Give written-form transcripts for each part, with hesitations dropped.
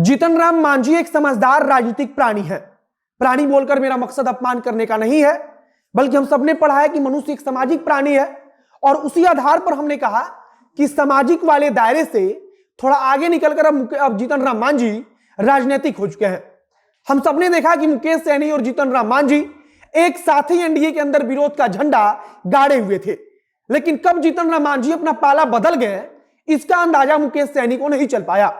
जीतन राम मांझी एक समझदार राजनीतिक प्राणी है। प्राणी बोलकर मेरा मकसद अपमान करने का नहीं है, बल्कि हम सबने पढ़ा है कि मनुष्य एक सामाजिक प्राणी है और उसी आधार पर हमने कहा कि सामाजिक वाले दायरे से थोड़ा आगे निकलकर अब जीतन राम मांझी राजनीतिक हो चुके हैं। हम सबने देखा कि मुकेश सहनी और जीतन राम मांझी एक साथ ही एनडीए के अंदर विरोध का झंडा गाड़े हुए थे, लेकिन कब जीतन राम मांझी अपना पाला बदल गए इसका अंदाजा मुकेश सहनी को नहीं चल पाया।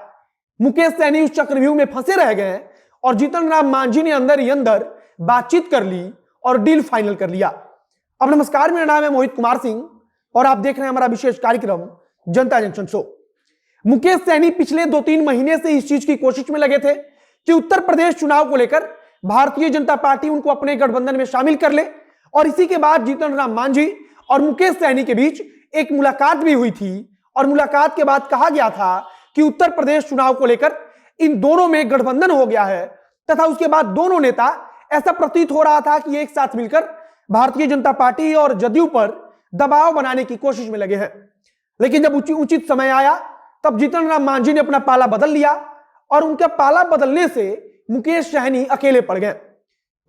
मुकेश सहनी उस चक्रव्यूह में फंसे रह गए और जीतन राम मांझी ने अंदर ही अंदर बातचीत कर ली और डील फाइनल कर लिया। अब नमस्कार, मेरा नाम है मोहित कुमार सिंह और आप देख रहे हैं हमारा विशेष कार्यक्रम जनता जंक्शन शो। मुकेश सहनी पिछले 2-3 महीने से इस चीज की कोशिश में लगे थे कि उत्तर प्रदेश चुनाव को लेकर भारतीय जनता पार्टी उनको अपने गठबंधन में शामिल कर ले, और इसी के बाद जीतन राम मांझी और मुकेश सहनी के बीच एक मुलाकात भी हुई थी और मुलाकात के बाद कहा गया था कि उत्तर प्रदेश चुनाव को लेकर इन दोनों में गठबंधन हो गया है, तथा उसके बाद दोनों नेता ऐसा प्रतीत हो रहा था कि एक साथ मिलकर भारतीय जनता पार्टी और जदयू पर दबाव बनाने की कोशिश में लगे हैं। लेकिन जब उचित समय आया तब जीतन राम मांझी ने अपना पाला बदल लिया और उनका पाला बदलने से मुकेश सहनी अकेले पड़ गए।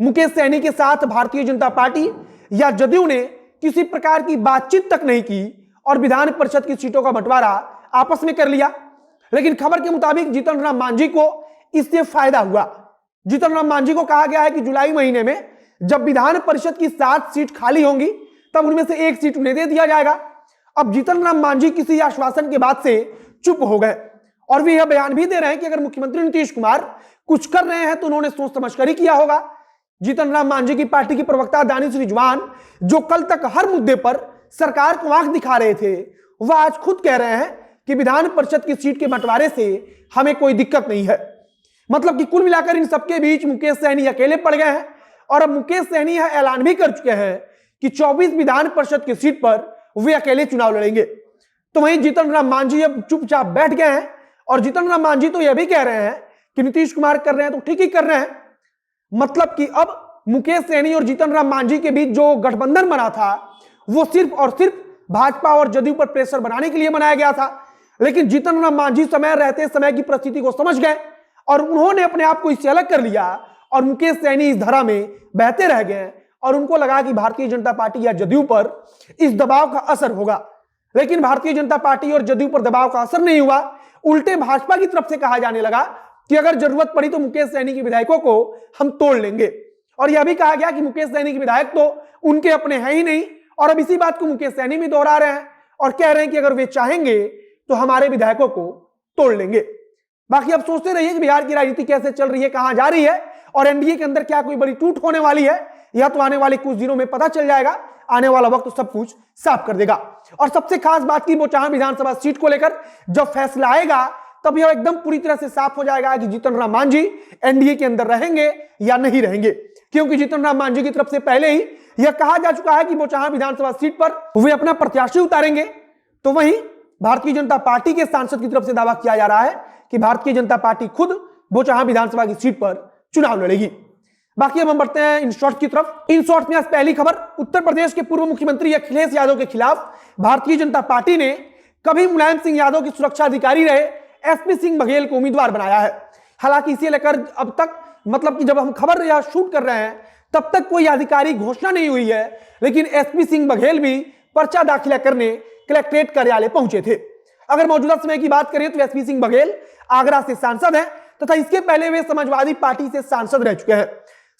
मुकेश सहनी के साथ भारतीय जनता पार्टी या जदयू ने किसी प्रकार की बातचीत तक नहीं की और विधान परिषद की सीटों का बंटवारा आपस में कर लिया। लेकिन खबर के मुताबिक जीतन राम मांझी को इससे फायदा हुआ। जीतन राम मांझी को कहा गया है कि जुलाई महीने में जब विधान परिषद की 7 सीट खाली होंगी तब उनमें से 1 सीट उन्हें दे दिया जाएगा। अब जीतन राम मांझी किसी आश्वासन के बाद से चुप हो गए और वे यह बयान भी दे रहे हैं कि अगर मुख्यमंत्री नीतीश कुमार कुछ कर रहे हैं तो उन्होंने सोच समझकर ही किया होगा। जीतन राम मांझी की पार्टी की प्रवक्ता दानिश रिजवान, जो कल तक हर मुद्दे पर सरकार को आंख दिखा रहे थे, वह आज खुद कह रहे हैं कि विधान परिषद की सीट के बंटवारे से हमें कोई दिक्कत नहीं है। मतलब कि कुल मिलाकर इन सबके बीच मुकेश सहनी अकेले पड़ गए हैं और अब मुकेश सहनी यह ऐलान भी कर चुके हैं कि 24 विधान परिषद की सीट पर वे अकेले चुनाव लड़ेंगे। तो वहीं जीतन राम मांझी अब चुपचाप बैठ गए हैं और जीतन राम मांझी तो यह भी कह रहे हैं कि नीतीश कुमार कर रहे हैं तो ठीक ही कर रहे हैं। मतलब कि अब मुकेश सहनी और जीतन राम मांझी के बीच जो गठबंधन बना था वो सिर्फ और सिर्फ भाजपा और जदयू पर प्रेशर बनाने के लिए बनाया गया था। लेकिन जीतन राम मांझी समय रहते समय की परिस्थिति को समझ गए और उन्होंने अपने आप को इससे अलग कर लिया और मुकेश सहनी इस धारा में बहते रह गए और उनको लगा कि भारतीय जनता पार्टी या जदयू पर इस दबाव का असर होगा। लेकिन भारतीय जनता पार्टी और जदयू पर दबाव का असर नहीं हुआ। उल्टे भाजपा की तरफ से कहा जाने लगा कि अगर जरूरत पड़ी तो मुकेश सहनी के विधायकों को हम तोड़ लेंगे, और यह भी कहा गया कि मुकेश सहनी के विधायक तो उनके अपने हैं ही नहीं। और अब इसी बात को मुकेश सहनी भी दोहरा रहे हैं और कह रहे हैं कि अगर वे चाहेंगे तो हमारे विधायकों को तोड़ लेंगे। बाकी अब सोचते रहिए कि बिहार की राजनीति कैसे चल रही है, कहां जा रही है और एनडीए के अंदर क्या कोई बड़ी टूट होने वाली है, या तो आने वाले कुछ दिनों में पता चल जाएगा। आने वाला वक्त तो सब कुछ साफ कर देगा। और सबसे खास बात की बोचाहां विधानसभा सीट को लेकर जब फैसला आएगा तब यह एकदम पूरी तरह से साफ हो जाएगा कि जीतन राम मांझी एनडीए के अंदर रहेंगे या नहीं रहेंगे, क्योंकि जीतन राम मांझी की तरफ से पहले ही यह कहा जा चुका है कि बोचाहां विधानसभा सीट पर वे अपना प्रत्याशी उतारेंगे। तो वहीं भारतीय जनता पार्टी के सांसद की तरफ से दावा किया जा रहा है कि भारतीय जनता पार्टी खुद बोचाहां विधानसभा की सीट पर चुनाव लड़ेगी। बाकी अब हम बढ़ते हैं इन शॉर्ट की तरफ। इन शॉर्ट में आज पहली खबर, उत्तर प्रदेश के पूर्व मुख्यमंत्री अखिलेश यादव के खिलाफ भारतीय जनता पार्टी ने कभी मुलायम सिंह यादव की सुरक्षा अधिकारी रहे एसपी सिंह बघेल को उम्मीदवार बनाया है। हालांकि इसे लेकर अब तक, मतलब कि जब हम खबर या शूट कर रहे हैं तब तक कोई आधिकारिक घोषणा नहीं हुई है, लेकिन एसपी सिंह बघेल भी पर्चा दाखिला करने कलेक्ट्रेट कार्यालय पहुंचे थे। अगर मौजूदा समय की बात करें तो एसपी सिंह बघेल आगरा से सांसद हैं तथा इसके पहले वे समाजवादी पार्टी से सांसद रह चुके हैं।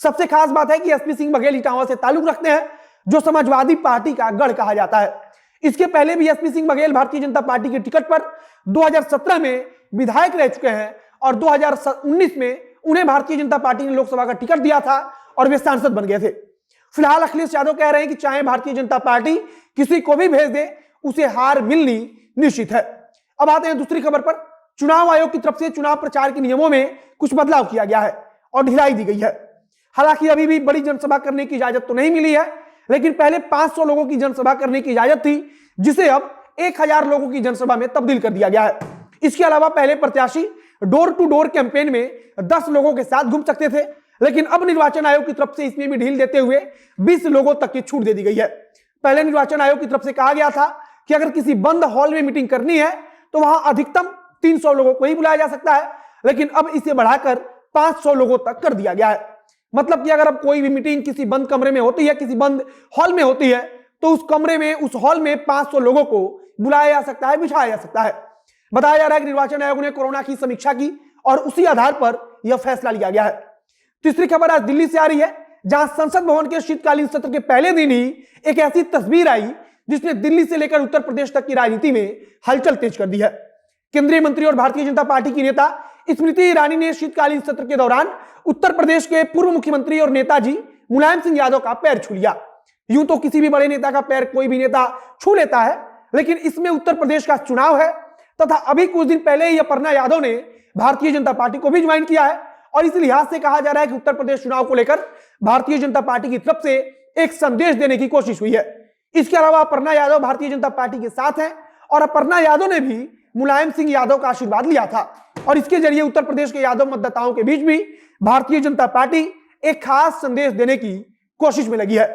सबसे खास बात है कि एसपी सिंह बघेल इटावा से ताल्लुक रखते हैं, जो समाजवादी पार्टी का गढ़ कहा जाता है। इसके पहले भी एसपी सिंह बघेल भारतीय जनता पार्टी के टिकट पर 2017 में विधायक रह चुके हैं और 2019 में उन्हें भारतीय जनता पार्टी ने लोकसभा का टिकट दिया था और वे सांसद बन गए थे। फिलहाल अखिलेश यादव कह रहे हैं कि चाहे भारतीय जनता पार्टी किसी को भी भेज दे, उसे हार मिलनी निश्चित है। अब आते हैं दूसरी खबर पर। चुनाव आयोग की तरफ से चुनाव प्रचार के नियमों में कुछ बदलाव किया गया है और ढिलाई दी गई है। हालांकि अभी भी बड़ी जनसभा करने की इजाजत तो नहीं मिली है, लेकिन पहले 500 लोगों की जनसभा करने की इजाजत थी, जिसे अब 1000 लोगों की जनसभा में तब्दील कर दिया गया है। इसके अलावा पहले प्रत्याशी डोर टू डोर कैंपेन में 10 लोगों के साथ घूम सकते थे, लेकिन अब निर्वाचन आयोग की तरफ से इसमें भी ढील देते हुए 20 लोगों तक की छूट दे दी गई है। पहले निर्वाचन आयोग की तरफ से कहा गया था कि अगर किसी बंद हॉल में मीटिंग करनी है तो वहां अधिकतम 300 लोगों को ही बुलाया जा सकता है, लेकिन अब इसे बढ़ाकर 500 लोगों तक कर दिया गया है। मतलब कि अगर अब कोई भी मीटिंग किसी बंद कमरे में होती है, किसी बंद हॉल में होती है, तो उस कमरे में, उस हॉल में 500 लोगों को बुलाया जा सकता है, बिठाया जा सकता है। बताया जा रहा है कि निर्वाचन आयोग ने कोरोना की समीक्षा की और उसी आधार पर यह फैसला लिया गया है। तीसरी खबर आज दिल्ली से आ रही है, जहां संसद भवन के शीतकालीन सत्र के पहले दिन ही एक ऐसी तस्वीर आई जिसने दिल्ली से लेकर उत्तर प्रदेश तक की राजनीति में हलचल तेज कर दी है। केंद्रीय मंत्री और भारतीय जनता पार्टी की नेता स्मृति ईरानी ने शीतकालीन सत्र के दौरान उत्तर प्रदेश के पूर्व मुख्यमंत्री और नेताजी मुलायम सिंह यादव का पैर छू लिया। यूं तो किसी भी बड़े नेता का पैर कोई भी नेता छू लेता है, लेकिन इसमें उत्तर प्रदेश का चुनाव है तथा अभी कुछ दिन पहले ही अपर्णा यादव ने भारतीय जनता पार्टी को भी ज्वाइन किया है और इस लिहाज से कहा जा रहा है कि उत्तर प्रदेश चुनाव को लेकर भारतीय जनता पार्टी की तरफ से एक संदेश देने की कोशिश हुई है। इसके अलावा अपर्णा यादव भारतीय जनता पार्टी के साथ हैं और अपर्णा यादव ने भी मुलायम सिंह यादव का आशीर्वाद लिया था और इसके जरिए उत्तर प्रदेश के यादव मतदाताओं के बीच भी भारतीय जनता पार्टी एक खास संदेश देने की कोशिश में लगी है।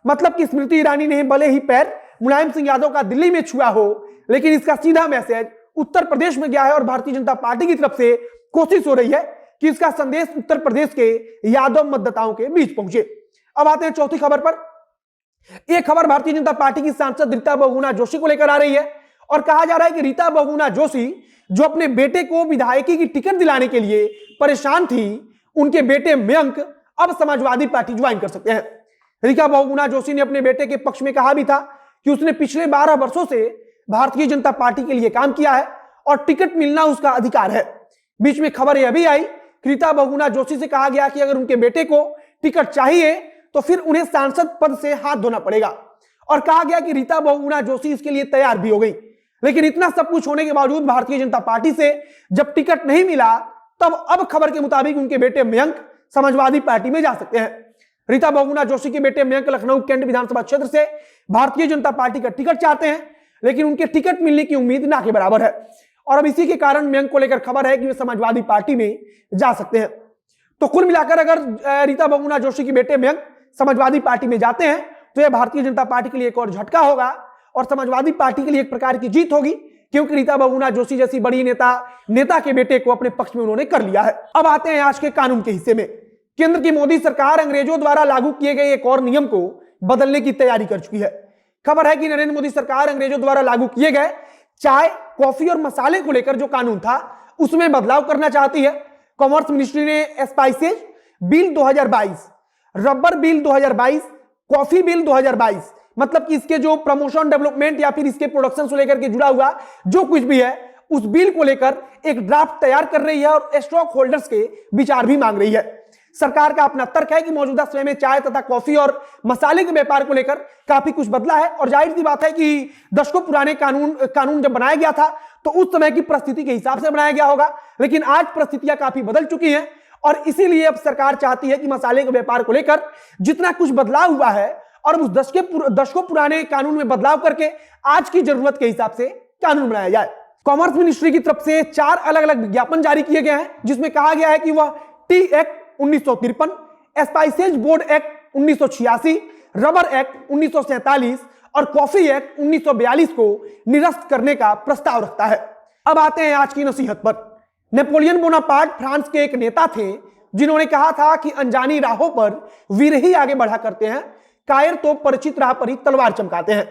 मतलब कि स्मृति ईरानी ने भले ही पैर मुलायम सिंह यादव का दिल्ली में छुआ हो, लेकिन इसका सीधा मैसेज उत्तर प्रदेश में गया है और भारतीय जनता पार्टी की तरफ से कोशिश हो रही है कि इसका संदेश उत्तर प्रदेश के यादव मतदाताओं के बीच पहुंचे। अब आते हैं चौथी खबर पर। एक खबर भारतीय जनता पार्टी की सांसद रीता बहुगुणा जोशी को लेकर आ रही है और कहा जा रहा है कि रीता बहुगुणा जोशी जो अपने बेटे को विधायकी की टिकट दिलाने के लिए परेशान थी, उनके बेटे मयंक अब समाजवादी पार्टी ज्वाइन कर सकते हैं। रीता बहुगुणा जोशी ने अपने बेटे के पक्ष में कहा भी था कि उसने पिछले 12 वर्षों से भारतीय जनता पार्टी के लिए काम किया है और टिकट मिलना उसका अधिकार है। बीच में खबर यह भी आई कि रीता बहुगुणा जोशी से कहा गया कि अगर उनके बेटे को टिकट चाहिए तो फिर उन्हें सांसद पद से हाथ धोना पड़ेगा और कहा गया कि रीता बहुगुणा जोशी इसके लिए तैयार भी हो गई। लेकिन इतना सब कुछ होने के बावजूद भारतीय जनता पार्टी से जब टिकट नहीं मिला, तब अब खबर के मुताबिक उनके बेटे मयंक समाजवादी पार्टी में जा सकते हैं। रीता बहुगुणा जोशी के बेटे मयंक लखनऊ कैंट विधानसभा क्षेत्र से भारतीय जनता पार्टी का टिकट चाहते हैं, लेकिन उनके टिकट मिलने की उम्मीद ना के बराबर है और अब इसी के कारण मयंक को लेकर खबर है कि वे समाजवादी पार्टी में जा सकते हैं। तो कुल मिलाकर अगर रीता बहुगुणा जोशी के बेटे मयंक समाजवादी पार्टी में जाते हैं तो यह भारतीय जनता पार्टी के लिए एक और झटका होगा और समाजवादी पार्टी के लिए एक प्रकार की जीत होगी, क्योंकि रीता बहुगुणा जोशी जैसी बड़ी नेता के बेटे को अपने पक्ष में उन्होंने कर लिया है। अब आते हैं आज के कानून के हिस्से में। केंद्र की मोदी सरकार अंग्रेजों द्वारा लागू किए गए एक और नियम को बदलने की तैयारी कर चुकी है। खबर है कि नरेंद्र मोदी सरकार अंग्रेजों द्वारा लागू किए गए चाय, कॉफी और मसाले को लेकर जो कानून था उसमें बदलाव करना चाहती है। कॉमर्स मिनिस्ट्री ने spices bill 2022, rubber bill 2022, coffee bill 2022, मतलब कि इसके जो प्रमोशन, डेवलपमेंट या फिर इसके प्रोडक्शन से लेकर के जुड़ा हुआ जो कुछ भी है उस बिल को लेकर एक ड्राफ्ट तैयार कर रही है और स्टॉक होल्डर्स के विचार भी मांग रही है। सरकार का अपना तर्क है कि मौजूदा समय में चाय तथा कॉफी और मसाले के व्यापार को लेकर काफी कुछ बदला है और जाहिर सी बात है कि दशकों पुराने कानून जब बनाया गया था तो उस समय की परिस्थिति के हिसाब से बनाया गया होगा, लेकिन आज परिस्थितियां काफी बदल चुकी हैं और इसीलिए अब सरकार चाहती है कि मसाले के व्यापार को लेकर जितना कुछ बदलाव हुआ है और उस दशकों पुराने कानून में बदलाव करके आज की जरूरत के हिसाब से कानून बनाया जाए। कॉमर्स मिनिस्ट्री की तरफ से 4 अलग अलग विज्ञापन जारी किए गए हैं जिसमें कहा गया है कि वह T act 1953, spices board act 1986, rubber act 1947 और कॉफी एक्ट 1942 को निरस्त करने का प्रस्ताव रखता है। अब आते हैं आज की नसीहत पर। नेपोलियन बोनापार्ट फ्रांस के एक नेता थे जिन्होंने कहा था कि अनजानी राहों पर वीर ही आगे बढ़ा करते हैं, कायर तो परिचित राह पर ही तलवार चमकाते हैं।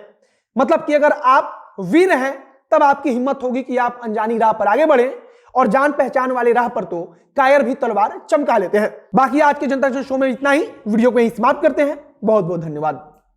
मतलब कि अगर आप वीर हैं तब आपकी हिम्मत होगी कि आप अनजानी राह पर आगे बढ़ें और जान पहचान वाले राह पर तो कायर भी तलवार चमका लेते हैं। बाकी आज के जनता जन शो में इतना ही। वीडियो को यहीं समाप्त करते हैं। बहुत बहुत धन्यवाद।